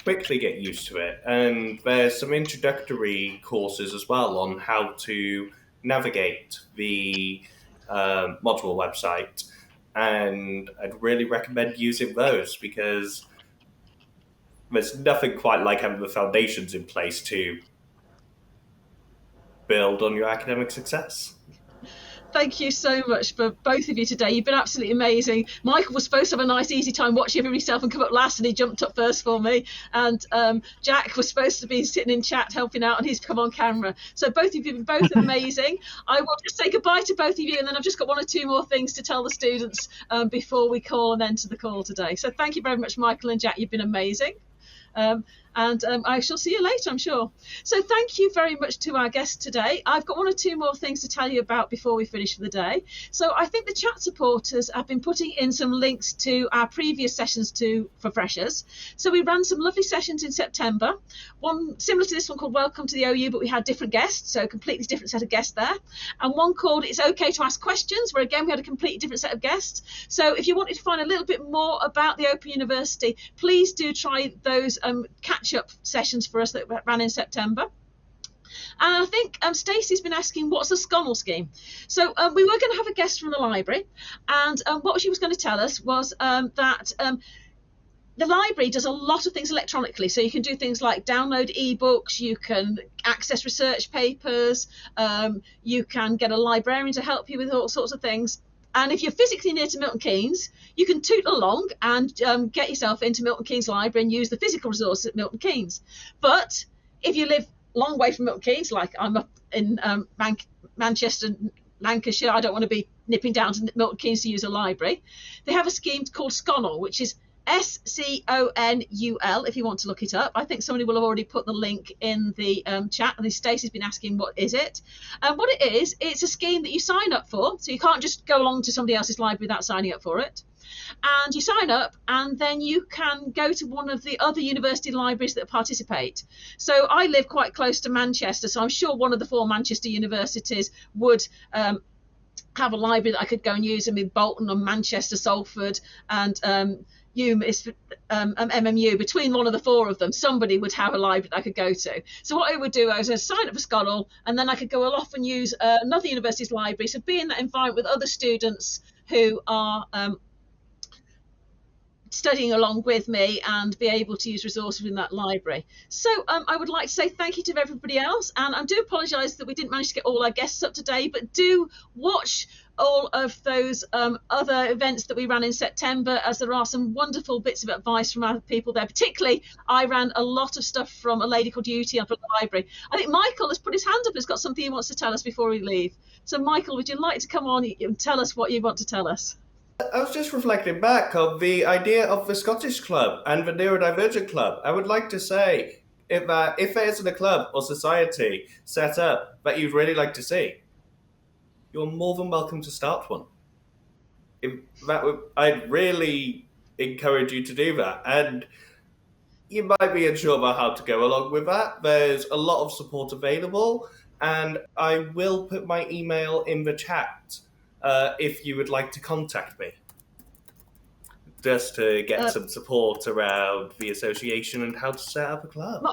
quickly get used to it. And there's some introductory courses as well on how to navigate the module website. And I'd really recommend using those, because there's nothing quite like having the foundations in place to build on your academic success. Thank you so much for both of you today. You've been absolutely amazing. Michael was supposed to have a nice, easy time watching himself and come up last, and he jumped up first for me. And Jack was supposed to be sitting in chat helping out, and he's come on camera. So both of you have been both amazing. I will just say goodbye to both of you, and then I've just got one or two more things to tell the students before we call and enter the call today. So thank you very much, Michael and Jack. You've been amazing. And I shall see you later, I'm sure. So thank you very much to our guests today. I've got one or two more things to tell you about before we finish for the day. So I think the chat supporters have been putting in some links to our previous sessions for freshers. So we ran some lovely sessions in September, one similar to this one called Welcome to the OU, but we had different guests, so a completely different set of guests there. And one called It's Okay to Ask Questions, where again we had a completely different set of guests. So if you wanted to find a little bit more about the Open University, please do try those catch-up sessions for us that ran in September. And I think Stacey's been asking, what's the Sconnell scheme? So we were going to have a guest from the library, and what she was going to tell us was that the library does a lot of things electronically. So you can do things like download ebooks, you can access research papers, you can get a librarian to help you with all sorts of things. And if you're physically near to Milton Keynes, you can toot along and get yourself into Milton Keynes Library and use the physical resources at Milton Keynes. But if you live a long way from Milton Keynes, like I'm up in Manchester, Lancashire, I don't want to be nipping down to Milton Keynes to use a library. They have a scheme called Sconnell, which is SCONUL, if you want to look it up. I think somebody will have already put the link in the chat. And Stacey's been asking, what is it? And what it is, it's a scheme that you sign up for. So you can't just go along to somebody else's library without signing up for it. And you sign up, and then you can go to one of the other university libraries that participate. So I live quite close to Manchester, so I'm sure one of the 4 Manchester universities would have a library that I could go and use. I mean, Bolton and Manchester, Salford, and MMU, between one of the 4 of them, somebody would have a library that I could go to. So what I would do, I was going to sign up for Sconnell, and then I could go off and use another university's library. So be in that environment with other students who are studying along with me and be able to use resources in that library. So I would like to say thank you to everybody else, and I do apologise that we didn't manage to get all our guests up today, but do watch all of those other events that we ran in September, as there are some wonderful bits of advice from our people there. Particularly, I ran a lot of stuff from a lady called Uti up at the library. I think Michael has put his hand up and has got something he wants to tell us before we leave. So Michael, would you like to come on and tell us what you want to tell us? I was just reflecting back on the idea of the Scottish Club and the Neurodivergent Club. I would like to say, if there isn't a club or society set up that you'd really like to see, you're more than welcome to start one. I'd really encourage you to do that. And you might be unsure about how to go along with that. There's a lot of support available. And I will put my email in the chat if you would like to contact me, just to get some support around the association and how to set up a club.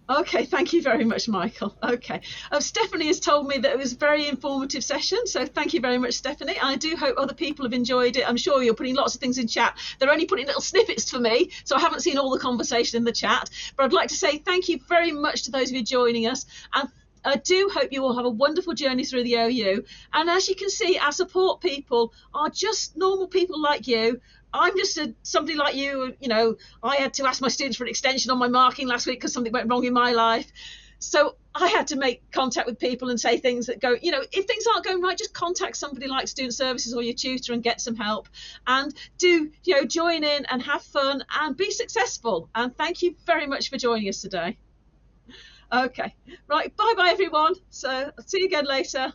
Okay, thank you very much, Michael. Okay. Stephanie has told me that it was a very informative session, so thank you very much, Stephanie. I do hope other people have enjoyed it. I'm sure you're putting lots of things in chat. They're only putting little snippets for me, so I haven't seen all the conversation in the chat. But I'd like to say thank you very much to those of you joining us, and I do hope you all have a wonderful journey through the OU. And as you can see, our support people are just normal people like you. I'm just somebody like you. You know, I had to ask my students for an extension on my marking last week because something went wrong in my life. So I had to make contact with people and say things that go, you know, if things aren't going right, just contact somebody like Student Services or your tutor and get some help. And do, you know, join in and have fun and be successful. And thank you very much for joining us today. Okay, right, bye-bye, everyone. So I'll see you again later.